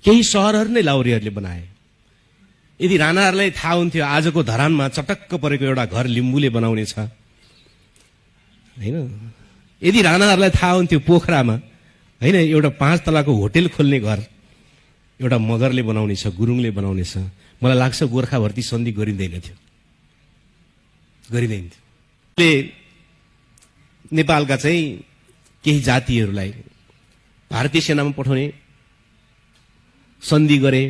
केही सहरहरू नै लाहुरेहरूले बनाए। यदि राणाहरूलाई थाहा हुन्थ्यो आजको धरानमा चटक्क परेको एउटा घर लिम्बूले बनाउने छ हैन, यदि राणाहरूलाई थाहा हुन्थ्यो पोखरामा हैन एउटा 5 तलाको होटल खोल्ने घर एउटा मगरले बनाउने छ, गुरुङले बनाउने छ, मलाई लाग्छ गोर्खा भर्ती सन्धि गरिँदैन थियो। नेपालका चाहिँ केही जातिहरूलाई भारतीय सेनामा पठाउने सन्धि गरे।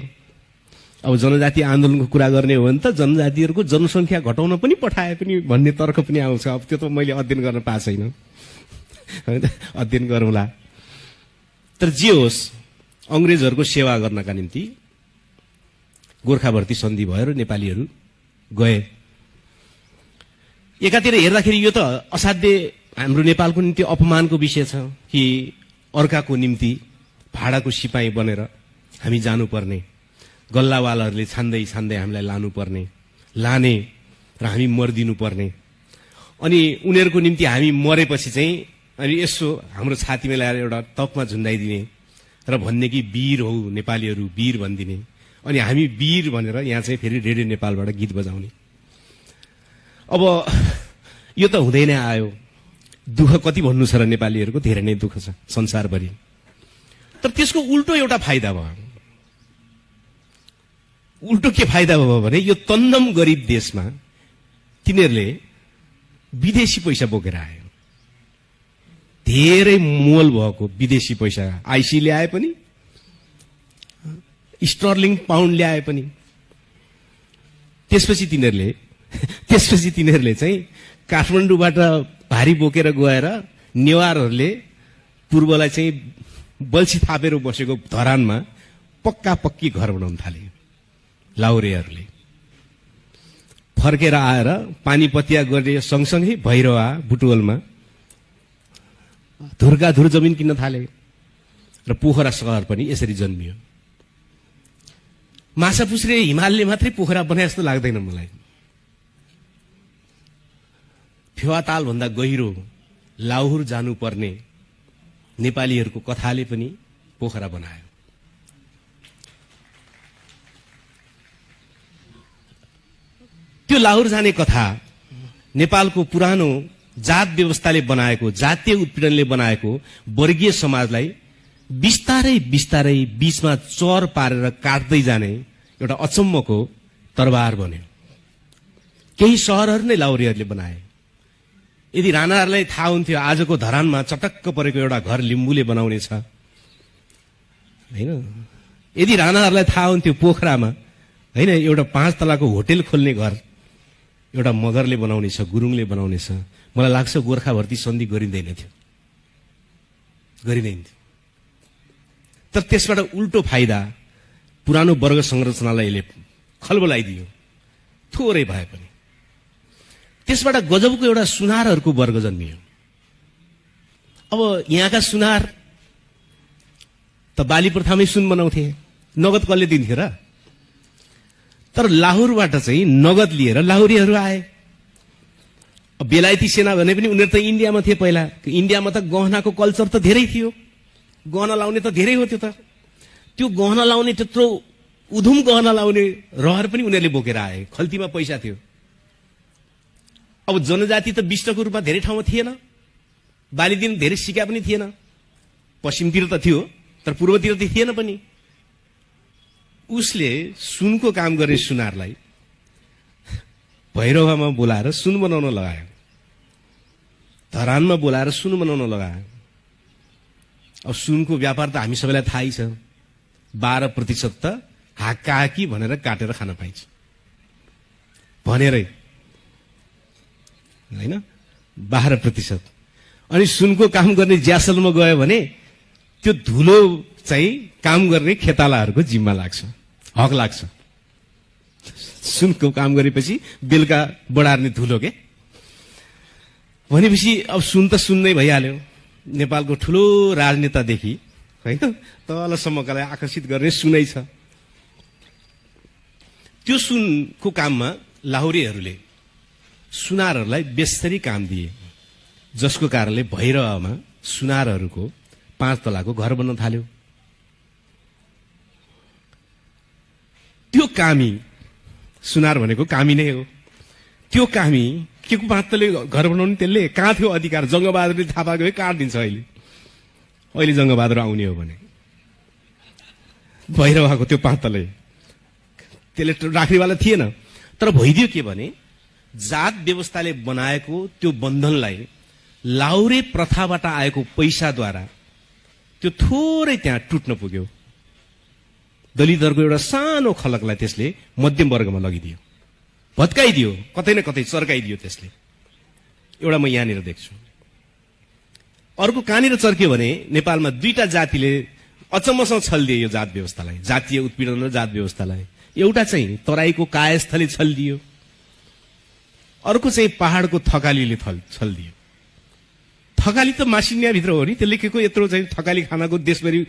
अब जनजाति आन्दोलनको कुरा गर्ने हो भने त जनजातिहरूको जनसङ्ख्या घटाउन पनि पठाए पनि भन्ने तर्क पनि आउँछ। अब त्यो त मैले अध्ययन गर्न पाएको छैन, अध्ययन गरौँला। तर जे होस्, अंग्रेजहरूको सेवा गर्नका निम्ति गोर्खा भर्ती सन्धि भयो र नेपालीहरू गए। एकातिर हेर्दाखेरि यो त असाध्य हाम्रो नेपालको निम्ति अपमानको विषय छ कि अर्काको निम्ति भाडाको सिपाही बनेर हामी जानुपर्ने, गल्लावालहरूले छान्दै छान्दै हामीलाई लाने र हामी मर्दिनु पर्ने। अनि उनीहरूको निम्ति हामी मरेपछि चाहिँ अनि यसो हाम्रो छातीमा ल्याएर एउटा तपमा झुन्डाइदिने र भन्ने कि वीर हौ नेपालीहरू वीर भनिदिने। अनि हामी वीर भनेर यहाँ चाहिँ फेरि रेडियो नेपालबाट गीत बजाउने। अब यो त हुँदै नै आयो। दुःख कति भन्नु छ र नेपालीहरूको, धेरै नै दुःख छ संसारभरि। तर त्यसको उल्टो एउटा फाइदा भयो। उल्टो के फाइदा भयो भने यो तन्नम गरिब देशमा तिनीहरूले विदेशी पैसा बोकेर आयो। धेरै मोल भएको विदेशी पैसा, आइसी ल्याए पनि, स्टर्लिङ पाउन्ड ल्याए पनि। त्यसपछि तिनीहरूले चाहिँ काठमाडौँबाट भारी बोकेर गएर नेवारहरूले पूर्वलाई चाहिँ बल्छी थापेर बसेको धरानमा पक्का पक्की घर बनाउन थाले। लाहुरेहरूले फर्केर आएर पानीपतिया गर्ने सँगसँगै भैरवा बुटवलमा धुर जमिन किन्न थाले र पोखरा सहर पनि यसरी जन्मियो। माछापुछ्रे हिमालले मात्रै पोखरा बनाए जस्तो लाग्दैन मलाई। फेवाताल भन्दा गहिरो लाहुर जानुपर्ने नेपालीहरूको कथाले पनि पोखरा बनायो। त्यो लाहुर जाने कथा नेपालको पुरानो जात व्यवस्थाले बनाएको, जातीय उत्पीडनले बनाएको वर्गीय समाजलाई बिस्तारै बिस्तारै बीचमा चर पारेर काट्दै जाने एउटा अचम्मको तरबार बन्यो। केही सहरहरू नै लाहुरेहरूले बनाए। यदि राणाहरूलाई थाहा हुन्थ्यो आजको धरानमा चटक्क परेको एउटा घर लिम्बूले बनाउने छ हैन, यदि राणाहरूलाई थाहा हुन्थ्यो पोखरामा हैन एउटा 5 तलाको होटल खोल्ने घर एउटा मगरले बनाउने छ, गुरुङले बनाउने छ, मलाई लाग्छ गोर्खा भर्ती सन्धि गरिँदैन थियो। तर त्यसबाट उल्टो फाइदा पुरानो वर्ग संरचनालाई यसले खलबलाइदियो, थोरै भए पनि। त्यसबाट गजबको एउटा सुनारहरूको वर्ग जन्मियो। अब यहाँका सुनार त बाली प्रथामै सुन बनाउँथे, नगद कसले दिन्थ्यो र? तर लाहुरबाट चाहिँ नगद लिएर लाहुरेहरू आए। बेलायती सेना भने पनि उनीहरू त इन्डियामा थिए पहिला। इन्डियामा त गहनाको कल्चर त धेरै थियो, गहना लाउने त धेरै हो। त्यो गहना लाउने त्यत्रो उधुम गहना लाउने रहर पनि उनीहरूले बोकेर आए। खल्तीमा पैसा थियो। अब जनजाति त विष्टको रूपमा धेरै ठाउँमा थिएन, बाली दिन धेरै सिका पनि थिएन। पश्चिमतिर त थियो तर पूर्वतिर त थिएन पनि। उसले सुनको काम गर्ने सुनारलाई भैरवामा बोलाएर सुन बनाउन लगायो, धरानमा बोलाएर सुन बनाउन लगायो। अब सुनको व्यापार त हामी सबैलाई थाहै छ। 12% त हाक्काकी भनेर काटेर खान पाइन्छ भनेरै हैन, 12%। अनि सुनको काम गर्ने ज्यासलमा गयो भने त्यो धुलो चाहिँ काम गर्ने खेतालाहरूको जिम्मा लाग्छ, हक लाग्छ। सुनको काम गरेपछि बेलुका बढार्ने धुलो के भनेपछि अब सुन त सुन नै भइहाल्यो। नेपालको ठुलो राजनेतादेखि हैन तलसम्मकालाई आकर्षित गर्ने सुनै छ। त्यो सुनको काममा लाहुरेहरूले सुनारहरूलाई बेसरी काम दिए, जसको कारणले भैरवामा सुनारहरूको 5 तलाको घर बन्न थाल्यो। त्यो कामी, सुनार भनेको कामी नै हो, त्यो कामी के को पात्तले घर बनाउनु, त्यसले कहाँ थियो अधिकार? जङ्गबहादुरले थाहा पाएको काटिदिन्छ। अहिले जङ्गबहादुर आउने हो भने भइरहेको त्यो पात्तले त्यसले राख्नेवाला थिएन। तर भइदियो के भने जात व्यवस्थाले बनाएको त्यो बन्धनलाई लाउरे प्रथाबाट आएको पैसाद्वारा त्यो थोरै त्यहाँ टुट्न पुग्यो। दलितहरूको एउटा सानो खलकलाई त्यसले मध्यम वर्गमा लगिदियो, भत्काइदियो, कतै न कतै चर्काइदियो त्यसले। एउटा म यहाँनिर देख्छु। अर्को कहाँनिर चर्क्यो भने नेपालमा दुईटा जातिले अचम्मसँग छल्दिए यो जात व्यवस्थालाई, जातीय उत्पीडन र जात व्यवस्थालाई। एउटा चाहिँ तराईको कायस्थले छल्दियो, अर्को चाहिँ पहाडको थकालीले छल्दियो। थकाली त मासिनियाभित्र हो नि, त्यसले के को यत्रो चाहिँ थकाली खानाको देशभरि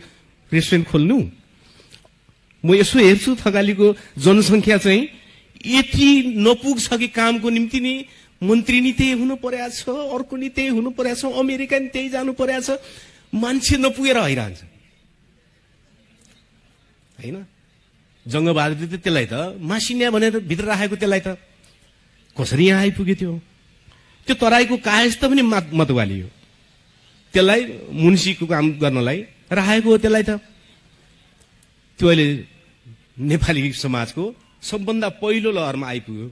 रेस्टुरेन्ट खोल्नु? म यसो हेर्छु थकालीको जनसङ्ख्या चाहिँ यति नपुग्छ कि कामको निम्ति नि मन्त्री नि त्यही हुनु पर्या छ, अर्को नि त्यही हुनु पर्या छ, अमेरिका नि त्यही जानु पर्या छ, मान्छे नपुगेर हैरान छ हैन। जङ्गबहादुरले त त्यसलाई त मासिन्या भनेर भित्र राखेको, त्यसलाई त कसरी यहाँ आइपुग्यो? त्यो तराईको कायस्थ पनि मतवाली हो, त्यसलाई मुन्सीको काम गर्नलाई राखेको हो त्यसलाई त। त्यो अहिले नेपाली समाजको सबभन्दा पहिलो लहरमा आइपुग्यो।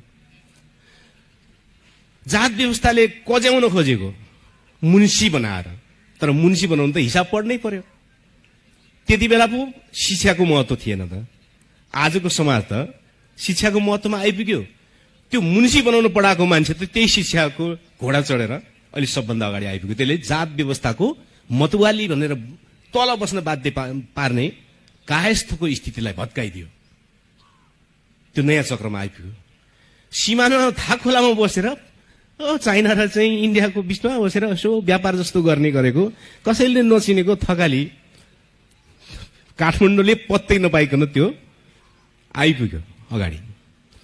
जात व्यवस्थाले कज्याउन खोजेको मुन्सी बनाएर, तर मुन्सी बनाउनु त हिसाब पढ्नै पर्यो। त्यति बेला पो शिक्षाको महत्व थिएन त। आजको समाज त शिक्षाको महत्वमा आइपुग्यो। त्यो मुन्सी बनाउनु पढाएको मान्छे त त्यही शिक्षाको घोडा चढेर अहिले सबभन्दा अगाडि आइपुग्यो। त्यसले जात व्यवस्थाको मतवाली भनेर तल बस्न बाध्य पार्ने कायस्थको स्थितिलाई भत्काइदियो। त्यो नयाँ चक्रमा आइपुग्यो। सीमानामा थाक खोलामा बसेर चाइना र चाहिँ इन्डियाको बिचमा बसेर यसो व्यापार जस्तो गर्ने गरेको कसैले नचिनेको थकाली काठमाडौँले पत्तै नपाइकन त्यो आइपुग्यो अगाडि।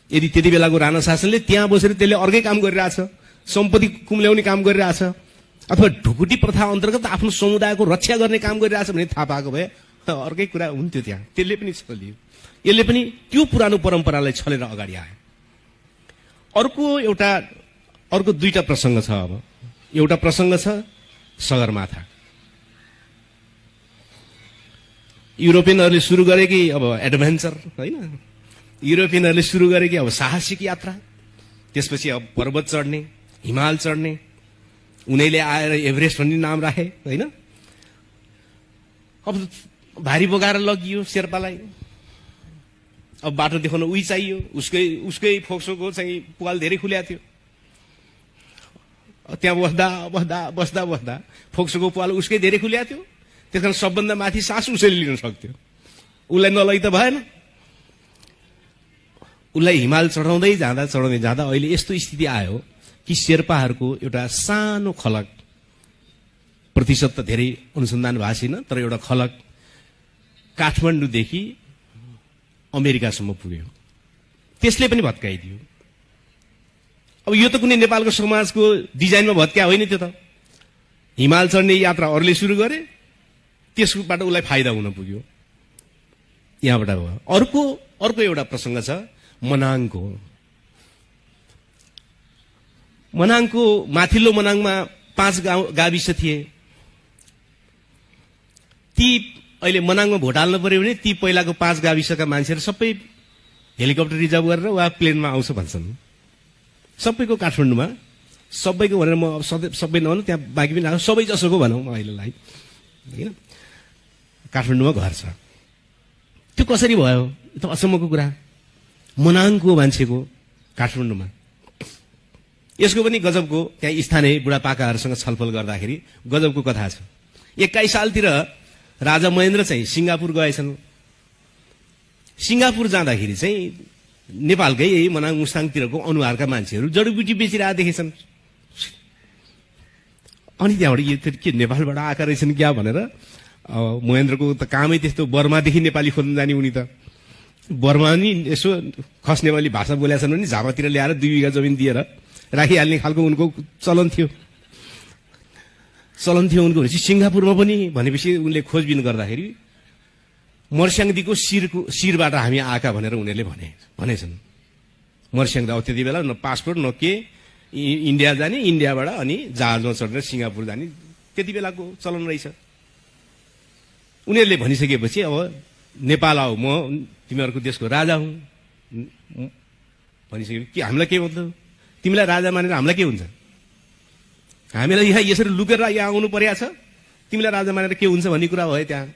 यदि त्यति बेलाको राणा शासनले त्यहाँ बसेर त्यसले अर्कै काम गरिरहेछ, सम्पत्ति कुम्ल्याउने काम गरिरहेछ, अथवा ढुकुटी प्रथा अन्तर्गत आफ्नो समुदायको रक्षा गर्ने काम गरिरहेछ भने थाहा पाएको भए त अर्कै कुरा हुन्थ्यो। त्यहाँ त्यसले पनि छलियो, यसले पनि त्यो पुरानो परम्परालाई छलेर अगाडि आयो। अर्को दुईटा प्रसङ्ग छ। अब एउटा प्रसङ्ग छ सगरमाथा। युरोपियनहरूले सुरु गरे कि अब एडभेन्चर होइन, युरोपियनहरूले सुरु गरे कि अब साहसिक यात्रा, त्यसपछि अब पर्वत चढ्ने, हिमाल चढ्ने, उनीहरूले आएर एभरेस्ट भन्ने नाम राखे होइन। अब भारी बोकाएर लगियो शेर्पालाई, अब बाटो देखाउन उही चाहियो, उसकै फोक्सोको चाहिँ पुवाल धेरै खुल्या थियो। त्यहाँ बस्दा फोक्सोको पुवाल उसकै धेरै खुल्या थियो, त्यस कारण सबभन्दा माथि सास उसैले लिन सक्थ्यो, उसलाई नलगी त भएन। उसलाई हिमाल चढाउँदै जाँदा अहिले यस्तो स्थिति आयो कि शेर्पाहरूको एउटा सानो खलक, प्रतिशत त धेरै अनुसन्धान भएको छैन, तर एउटा खलक काठमाडौँदेखि अमेरिकासम्म पुग्यो। त्यसले पनि भत्काइदियो। अब यो त कुनै नेपालको समाजको डिजाइनमा भत्क्या होइन, त्यो त हिमाल चढ्ने यात्रा अरूले सुरु गरे, त्यसबाट उसलाई फाइदा हुन पुग्यो, यहाँबाट हो। अर्को एउटा प्रसङ्ग छ मनाङको। माथिल्लो मनाङमा 5 गाविस थिए। ती अहिले मनाङमा भोट हाल्न पर्यो भने ती पहिलाको 5 गाविसका मान्छेहरू सबै हेलिकप्टर रिजर्भ गरेर वा प्लेनमा आउँछ भन्छन्। सबैको काठमाडौँमा, सबैको भनेर म सबै नभनौँ, त्यहाँ बाँकी पनि आएको सबै जसोको भनौँ अहिलेलाई होइन, काठमाडौँमा घर छ। त्यो कसरी भयो? यो त अचम्मको कुरा। मनाङको मान्छेको काठमाडौँमा। यसको पनि गजबको, त्यहाँ स्थानीय बुढापाकाहरूसँग छलफल गर्दाखेरि गजबको कथा छ। 21 सालतिर राजा महेन्द्र चाहिँ सिङ्गापुर गएछन्। सिङ्गापुर जाँदाखेरि चाहिँ नेपालकै मनाङ मुस्ताङतिरको अनुहारका मान्छेहरू जडीबुटी बेचिरहेको देखेछन्। अनि त्यहाँबाट यो के नेपालबाट आएका रहेछन् क्या भनेर महेन्द्रको त कामै त्यस्तो, बर्मादेखि नेपाली खोज्न जाने उनी त। बर्मा नि यसो खस नेपाली भाषा बोलेका छन् भने झापातिर ल्याएर 2 बिघा जमिन दिएर राखिहाल्ने खालको उनको चलन थियो उनको। भनेपछि सिङ्गापुरमा पनि भनेपछि उनले खोजबिन गर्दाखेरि मर्स्याङदीको शिरबाट हामी आएका भनेर उनीहरूले भनेछन्। मर्स्याङदा अब त्यति बेला न पासपोर्ट न के, इन्डिया जाने, इन्डियाबाट अनि जहाजमा चढेर सिङ्गापुर जाने त्यति बेलाको चलन रहेछ। उनीहरूले भनिसकेपछि अब नेपाल आऊ, म तिमीहरूको देशको राजा हुँ भनिसके कि हामीलाई के भन्छ, तिमीलाई राजा मानेर हामीलाई के हुन्छ, हामीलाई यहाँ यसरी लुकेर यहाँ आउनु परेको छ, तिमीलाई राजा मानेर के हुन्छ भन्ने कुरा भयो त्यहाँ।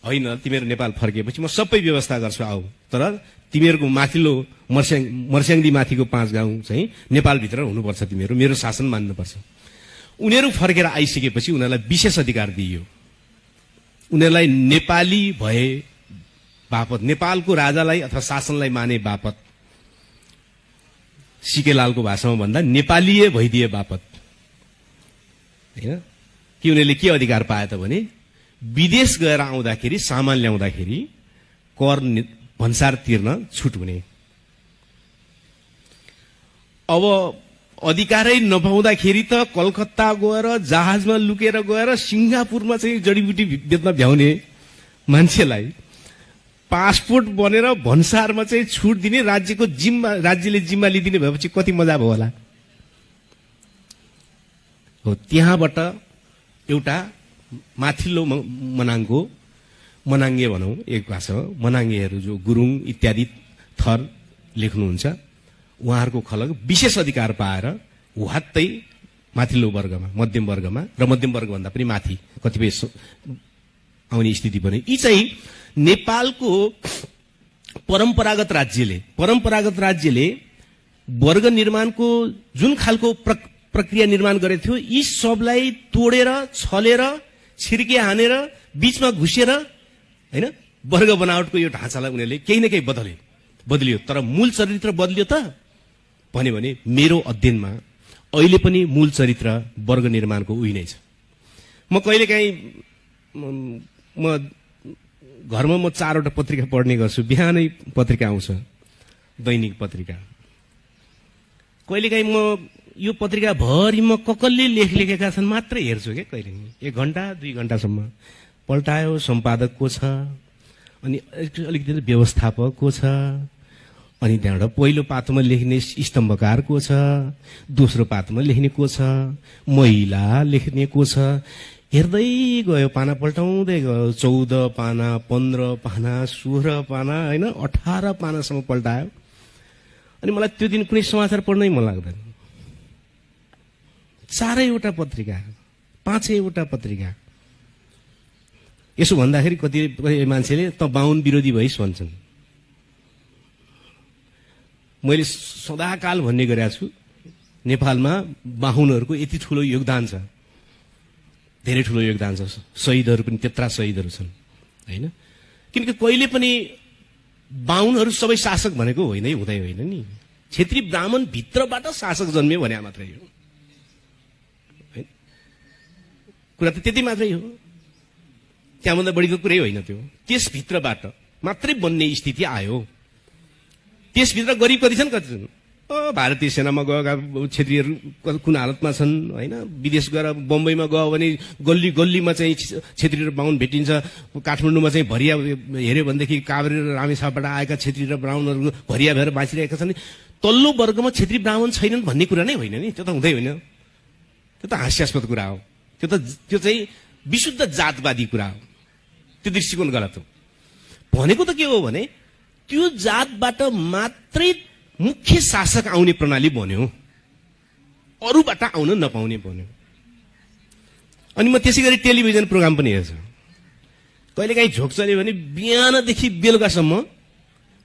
होइन, तिमीहरू नेपाल फर्किएपछि म सबै व्यवस्था गर्छु आऊ, तर तिमीहरूको माथिल्लो मर्स्याङदी माथिको 5 गाउँ चाहिँ नेपालभित्र हुनुपर्छ, तिमीहरू मेरो शासन मान्नुपर्छ। उनीहरू फर्केर आइसकेपछि उनीहरूलाई विशेष अधिकार दिइयो। उनीहरूलाई नेपाली भए बापत, नेपालको राजालाई अथवा शासनलाई माने बापत, सिकेलालको भाषामा भन्दा नेपालीय भइदिए बापत, होइन कि उनीहरूले के अधिकार पाए त भने विदेश गएर आउँदाखेरि, सामान ल्याउँदाखेरि कर भन्सार तिर्न छुट हुने। अब अधिकारै नपाउँदाखेरि त कलकत्ता गएर जहाजमा लुकेर गएर सिङ्गापुरमा चाहिँ जडीबुटी बेच्न भ्याउने मान्छेलाई पासपोर्ट बनेर भन्सारमा चाहिँ छुट दिने, राज्यले जिम्मा लिदिने भएपछि कति मजा भयो होला। हो, त्यहाँबाट एउटा माथिल्लो मनाङको, मनाङ्गे भनौँ एक भाषामा, मनाङ्गेहरू जो गुरुङ इत्यादि थर लेख्नुहुन्छ, उहाँहरूको खलक विशेष अधिकार पाएर वात्तै माथिल्लो वर्गमा, मध्यम वर्गमा र मध्यम वर्गभन्दा पनि माथि कतिपय आउने स्थिति बने। यी चाहिँ नेपालको परम्परागत राज्यले वर्ग निर्माणको जुन खालको प्रक्रिया निर्माण गरेको थियो, यी सबलाई तोडेर, छलेर, छिर्के हानेर, बीचमा घुसेर, होइन, वर्ग बनावटको यो ढाँचालाई उनीहरूले केही न केही बदलियो। तर मूल चरित्र बदलियो त भन्यो भने मेरो अध्ययनमा अहिले पनि मूल चरित्र वर्ग निर्माणको उही नै छ। म कहिलेकाहीँ घरमा 4वटा पत्रिका पढ्ने गर्छु, बिहानै पत्रिका आउँछ, दैनिक पत्रिका। कहिलेकाहीँ म यो पत्रिका भरि म ककल्ले लेखेका छन् मात्रै हेर्छु क्या, कहिले 1 घण्टा 2 घण्टासम्म पल्टायो, सम्पादक को छ, अनि अलिकति व्यवस्थापक को छ, अनि त्यहाँबाट पहिलो पातमा लेख्ने स्तम्भकार को छ, दोस्रो पातमा लेख्ने को छ, महिला लेख्ने को छ, हेर्दै गयो, पाना पल्टाउँदै गयो, 14 पाना, 15 पाना, 16 पाना, होइन 18 पानासम्म पल्टायो। अनि मलाई त्यो दिन कुनै समाचार पढ्नै मन लाग्दैन। 4वटा पत्रिका, 5वटा पत्रिका। यसो भन्दाखेरि कति मान्छेले त बाहुन विरोधी भइस भन्छन्। मैले सदाकाल भन्ने गरेको छु, नेपालमा बाहुनहरूको यति ठुलो योगदान छ, धेरै ठुलो योगदान छ। शहीदहरू पनि त्यत्रा शहीदहरू छन्, होइन, किनकि कहिले पनि बाहुनहरू सबै शासक भनेको हुँदै होइन नि। क्षेत्री ब्राह्मण भित्रबाट शासक जन्मियो भने मात्रै हो, कुरा त त्यति मात्रै हो, त्यहाँभन्दा बढीको कुरै होइन। त्यो त्यसभित्रबाट मात्रै बन्ने स्थिति आयो। त्यसभित्र गरिब कति छन्, कति छन्, भारतीय सेनामा गएका क्षेत्रीहरू कुन हालतमा छन्, होइन, विदेश गएर बम्बईमा गयो भने गल्ली गल्लीमा चाहिँ क्षेत्री र बाहुन भेटिन्छ। काठमाडौँमा चाहिँ भरिया हेऱ्यो भनेदेखि काभ्रे र रामेछापबाट आएका क्षेत्री र ब्राह्मणहरू भरिया भएर बाँचिरहेका छन्। तल्लो वर्गमा क्षेत्री ब्राह्मण छैनन् भन्ने कुरा नै होइन नि, त्यो त हुँदै होइन। त्यो त हास्यास्पद कुरा हो, त्यो चाहिँ विशुद्ध जातवादी कुरा हो। त्यो दृष्टिकोण गलत हो। भनेको त के हो भने त्यो जातबाट मात्रै मुख्य शासक आउने प्रणाली बन्यो, अरूबाट आउन नपाउने बन्यो। अनि म त्यसै गरी टेलिभिजन प्रोग्राम पनि हेर्छु। कहिलेकाहीँ झोक चल्यो भने बिहानदेखि बेलुकासम्म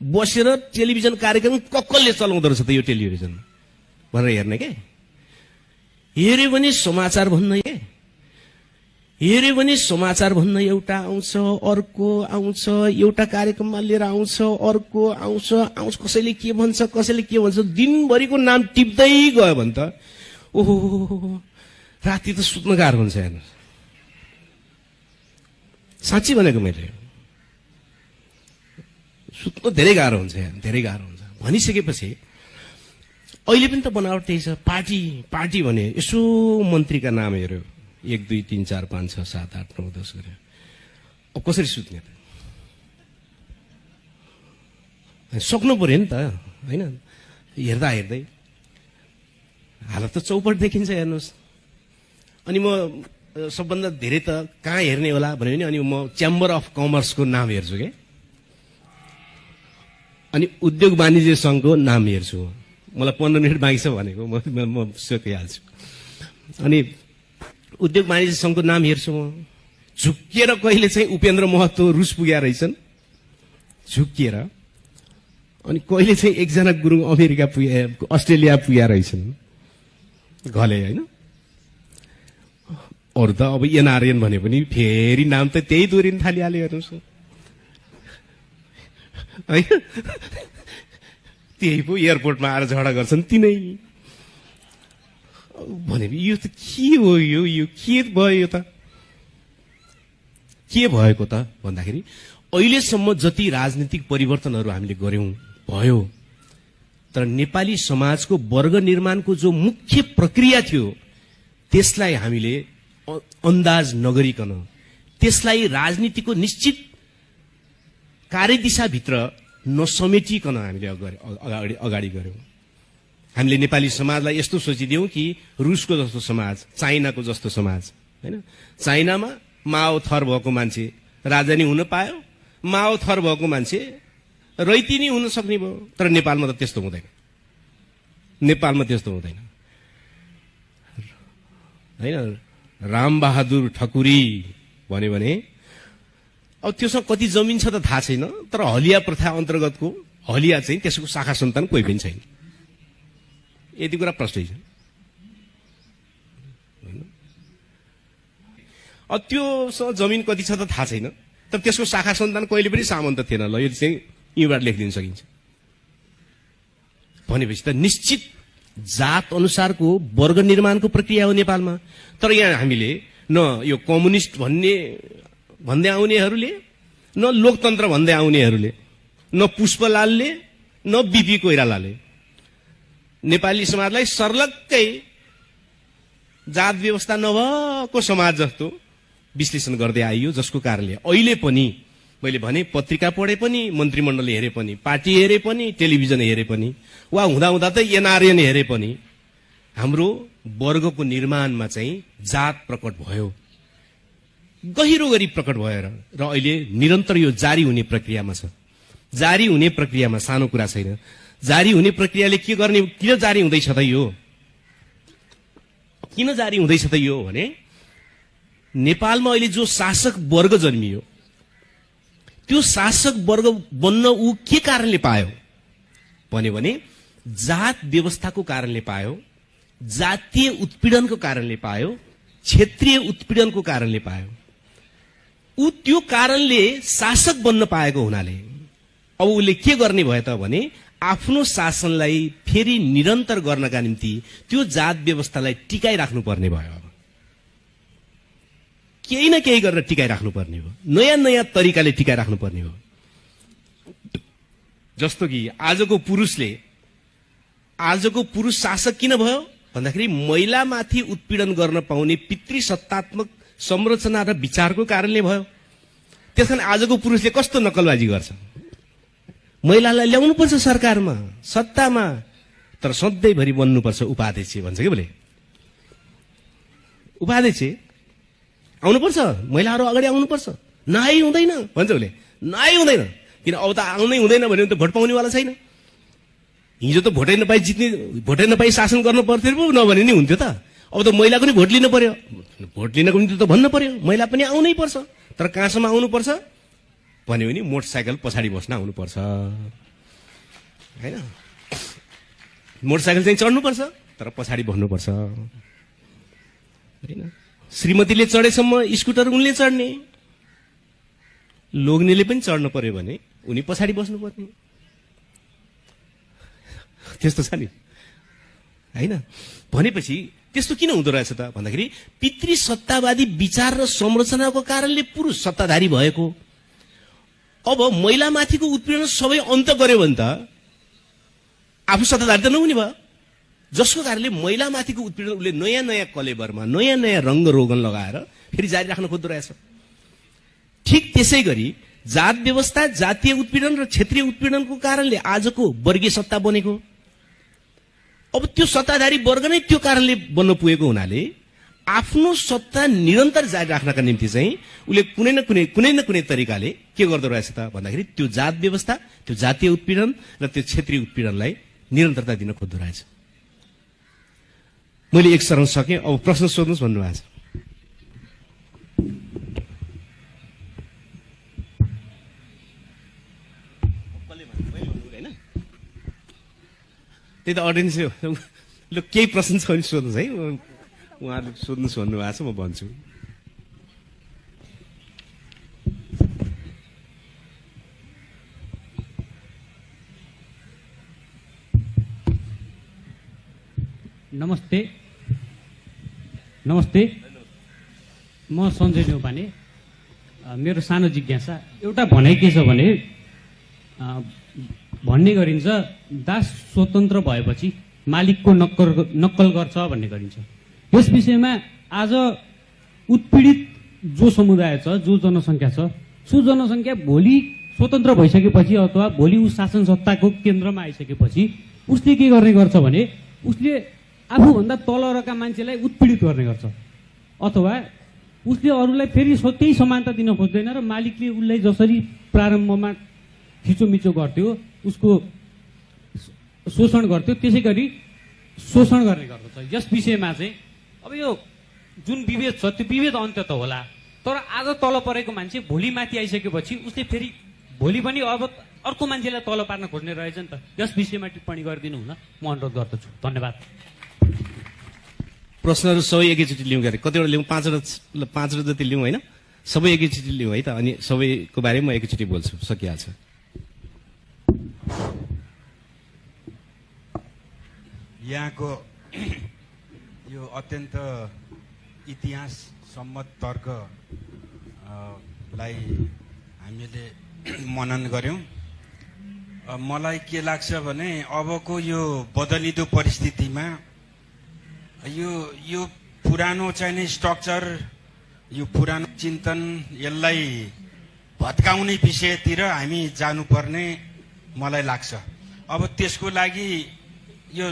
बसेर टेलिभिजन कार्यक्रम कक्कलले चलाउँदो रहेछ त यो टेलिभिजन भनेर हेर्ने के। हेऱ्यो भने समाचार भन्न के, हेऱ्यो भने समाचार भन्न एउटा आउँछ, अर्को आउँछ, एउटा कार्यक्रममा लिएर आउँछ, अर्को आउँछ, कसैले के भन्छ, दिनभरिको नाम टिप्दै गयो भने त ओहो राति त सुत्न गाह्रो हुन्छ। हेर्नु, साँच्ची भनेको मैले, सुत्न धेरै गाह्रो हुन्छ, धेरै गाह्रो हुन्छ। भनिसकेपछि अहिले पनि त बनावट त्यही छ। पार्टी भने यसो मन्त्रीका नाम हेऱ्यो, 1 2 3 4 5 6 7 8 9 10 गरे, अब कसरी सुत्ने त? सक्नु पर्यो नि त होइन। हेर्दा हेर्दै हालत त चौपट देखिन्छ, हेर्नुहोस्। अनि म सबभन्दा धेरै त कहाँ हेर्ने होला भन्यो भने अनि म च्याम्बर अफ कमर्सको नाम हेर्छु के, अनि उद्योग वाणिज्य सङ्घको नाम हेर्छु। मलाई 15 मिनट बाँकी छ भनेको म सकिहाल्छु। अनि उद्योग वाणिज्य सङ्घको नाम हेर्छु म। झुक्किएर कहिले चाहिँ उपेन्द्र महतो रुस पुगेका रहेछन्, झुक्किएर। अनि कहिले चाहिँ एकजना गुरुङ अमेरिका पुगे, अस्ट्रेलिया पुगेका रहेछन् घले होइन। अरू त अब एनआरएन भने पनि फेरि नाम त त्यही दोहोरिन थालिहाल्यो, हेर्नुहोस् होइन। त्यही पो एयरपोर्टमा आएर झगडा गर्छन् तिनै। भने यो त के हो, यो के भयो, यो त के भएको त भन्दाखेरि अहिलेसम्म जति राजनीतिक परिवर्तनहरू हामीले गर्यौं भयो, तर नेपाली समाजको वर्ग निर्माणको जो मुख्य प्रक्रिया थियो त्यसलाई हामीले अन्दाज नगरिकन, त्यसलाई राजनीतिको निश्चित कार्यदिशाभित्र नसमेटिकन हामीले अगाडि गऱ्यौं। हामीले नेपाली समाजलाई यस्तो सोचिदियौं कि रुसको जस्तो समाज, चाइनाको जस्तो समाज होइन। चाइनामा माओ थर भएको मान्छे राजा नि हुन पायो, माओ थर भएको मान्छे रैती नि हुन सक्ने भयो। तर नेपालमा त त्यस्तो हुँदैन, नेपालमा त्यस्तो हुँदैन होइन। रामबहादुर ठकुरी भन्यो भने अब त्योसँग कति जमिन छ त थाहा छैन, तर हलिया प्रथा अन्तर्गतको हलिया चाहिँ त्यसको शाखा सन्तान कोही पनि छैन। यति कुरा प्रष्टै छ। अब त्योसँग जमिन कति छ त थाहा छैन, तर त्यसको शाखा सन्तान कहिले पनि सामन्त थिएन। ल यो चाहिँ यहीँबाट लेखिदिन सकिन्छ। भनेपछि त निश्चित जात अनुसारको वर्ग निर्माणको प्रक्रिया हो नेपालमा। तर यहाँ हामीले न यो कम्युनिस्ट भन्दै आउनेहरूले, न लोकतन्त्र भन्दै आउनेहरूले, न पुष्पलालले, न बीपी कोइरालाले नेपाली समाजलाई सर्लक्कै जात व्यवस्था नभएको समाज जस्तो विश्लेषण गर्दै आइयो, जसको कारणले अहिले पनि मैले भने पत्रिका पढे पनि, मन्त्रीमण्डल हेरे पनि, पार्टी हेरे पनि, टेलिभिजन हेरे पनि, वा हुँदा त एनआरएन हेरे पनि हाम्रो वर्गको निर्माणमा चाहिँ जात प्रकट भयो, गहिरो गरी प्रकट भएर, र अहिले निरन्तर यो जारी हुने प्रक्रियामा छ। जारी हुने प्रक्रियामा सानो कुरा छैन। जारी हुने प्रक्रियाले के गर्ने, किन जारी हुँदैछ त यो, किन जारी हुँदैछ त यो भने नेपालमा अहिले जो शासक वर्ग जन्मियो त्यो शासक वर्ग बन्न ऊ के कारणले पायो भन्यो भने जात व्यवस्थाको कारणले पायो, जातीय उत्पीडनको कारणले पायो, क्षेत्रीय उत्पीडनको कारणले पायो। ऊ त्यो कारणले शासक बन्न पाएको हुनाले अब उसले के गर्ने भयो त भने आफ्नो शासनलाई फेरि निरन्तर गर्नका निम्ति त्यो जात व्यवस्थालाई टिकाइराख्नु पर्ने भयो। अब केही न केही गरेर टिकाइराख्नु पर्ने हो, नयाँ नयाँ तरिकाले टिकाइराख्नु पर्ने हो। जस्तो कि आजको पुरुष शासक किन भयो भन्दाखेरि महिलामाथि उत्पीडन गर्न पाउने पितृसत्तात्मक संरचना र विचारको कारणले भयो। त्यसकारण आजको पुरुषले कस्तो नकलबाजी गर्छ, महिलालाई ल्याउनुपर्छ सरकारमा, सत्तामा, तर सधैँभरि बन्नुपर्छ उपाध्यक्ष भन्छ कि बोले। उपाध्यक्ष आउनुपर्छ, महिलाहरू अगाडि आउनुपर्छ, नाइ हुँदैन भन्छ उसले। नाइ हुँदैन, किन अब त आउनै हुँदैन भने त भोट पाउनेवाला छैन। हिजो त भोटै नपाई शासन गर्नु पर्थ्यो पो नभने नि हुन्थ्यो त। अब त महिलाको नि भोट लिनु पर्यो, भोट लिनको निम्ति त भन्न पर्यो महिला पनि आउनै पर्छ। तर कहाँसम्म आउनुपर्छ भन्यो भने मोटरसाइकल पछाडि बस्न आउनुपर्छ होइन। मोटरसाइकल चाहिँ चढ्नुपर्छ तर पछाडि बस्नुपर्छ होइन। श्रीमतीले चढेसम्म स्कुटर उनले चढ्ने, लोग्नेले पनि चढ्नु पर्यो भने उनी पछाडि बस्नुपर्ने, त्यस्तो छ नि होइन। भनेपछि त्यस्तो किन हुँदो रहेछ त भन्दाखेरि पितृसत्तावादी विचार र संरचनाको कारणले पुरुष सत्ताधारी भएको। अब महिलामाथिको उत्पीडन सबै अन्त गर्यो भने त आफू सत्ताधारी त नहुने भयो, जसको कारणले महिलामाथिको उत्पीडन उसले नयाँ नयाँ कलेबरमा नयाँ नयाँ रङ्ग रोगन लगाएर फेरि जारी राख्न खोज्दो रहेछ। ठिक त्यसै गरी जात व्यवस्था, जातीय उत्पीडन र क्षेत्रीय उत्पीडनको कारणले आजको वर्गीय सत्ता बनेको। अब त्यो सत्ताधारी वर्ग नै त्यो कारणले बन्न पुगेको हुनाले आफ्नो सत्ता निरन्तर जारी राख्नका निम्ति चाहिँ उसले कुनै न कुनै तरिकाले के गर्दो रहेछ त भन्दाखेरि त्यो जात व्यवस्था, त्यो जातीय उत्पीडन र त्यो क्षेत्रीय उत्पीडनलाई निरन्तरता दिन खोज्दो रहेछ। मैले एक चरण सकेँ, अब प्रश्न सोध्नुहोस् भन्नुभएको छ। त्यही त अडियन्स ल केही प्रश्न छ भने सोध्नुहोस् है, उहाँहरूले सोध्नुहोस् भन्नुभएको छ, म भन्छु। नमस्ते। नमस्ते, म सञ्जय न्यौपाने। मेरो सानो जिज्ञासा एउटा भनाइ के छ भने भन्ने गरिन्छ दास स्वतन्त्र भएपछि मालिकको नक्कल गर्छ भन्ने गरिन्छ। यस विषयमा आज उत्पीडित जो समुदाय छ, जो जनसङ्ख्या छ, सो जनसङ्ख्या भोलि स्वतन्त्र भइसकेपछि अथवा भोलि ऊ शासन सत्ताको केन्द्रमा आइसकेपछि उसले के गर्ने गर्छ भने उसले आफूभन्दा तलका मान्छेलाई उत्पीडित गर्ने गर्छ, अथवा उसले अरूलाई फेरि त्यही समानता दिन खोज्दैन र मालिकले उसलाई जसरी प्रारम्भमा थिचोमिचो गर्थ्यो, उसको शोषण गर्थ्यो, त्यसै गरी शोषण गर्ने गर्दछ। यस विषयमा चाहिँ अब यो जुन विभेद छ त्यो विभेद अन्त्य त होला, तर आज तल परेको मान्छे भोलि माथि आइसकेपछि उसले फेरि भोलि पनि अब अर्को मान्छेलाई तल पार्न खोज्ने रहेछ नि त। यस विषयमा टिप्पणी गरिदिनु हुन म अनुरोध गर्दछु। धन्यवाद। प्रश्नहरू सबै एकैचोटि लिउँ गरे, कतिवटा लिउँ, पाँचवटा जति लिउँ होइन, सबै एकैचोटि लिउँ है त, अनि सबैको बारेमा म एकैचोटि बोल्छु, सकिहाल्छ। यहाँको यो अत्यन्त इतिहास सम्मत तर्क लाई हामीले मनन गर्यौं। मलाई के लाग्छ भने अबको यो बदलिदो परिस्थितिमा यो पुरानो चाहिने स्ट्रक्चर, यो पुरानो चिन्तन, यसलाई भत्काउने विषयतिर हामी जानुपर्ने मलाई लाग्छ। अब त्यसको लागि यो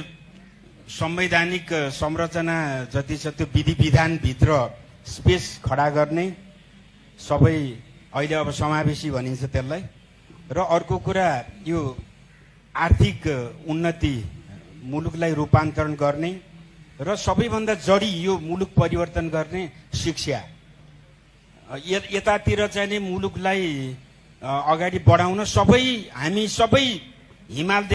संवैधानिक संरचना जति छ त्यो विधि विधान भित्र स्पेस खडा गर्ने, सबै अहिले अब समावेशी भनिन्छ त्यसलाई। र अर्को कुरा यो आर्थिक उन्नति, मुलुकलाई रूपान्तरण गर्ने र सबैभन्दा जडी यो मुलुक परिवर्तन गर्ने शिक्षा, यतातिर चाहिँ नि मुलुकलाई अगाडि बढाउन हामी सबै हिमाल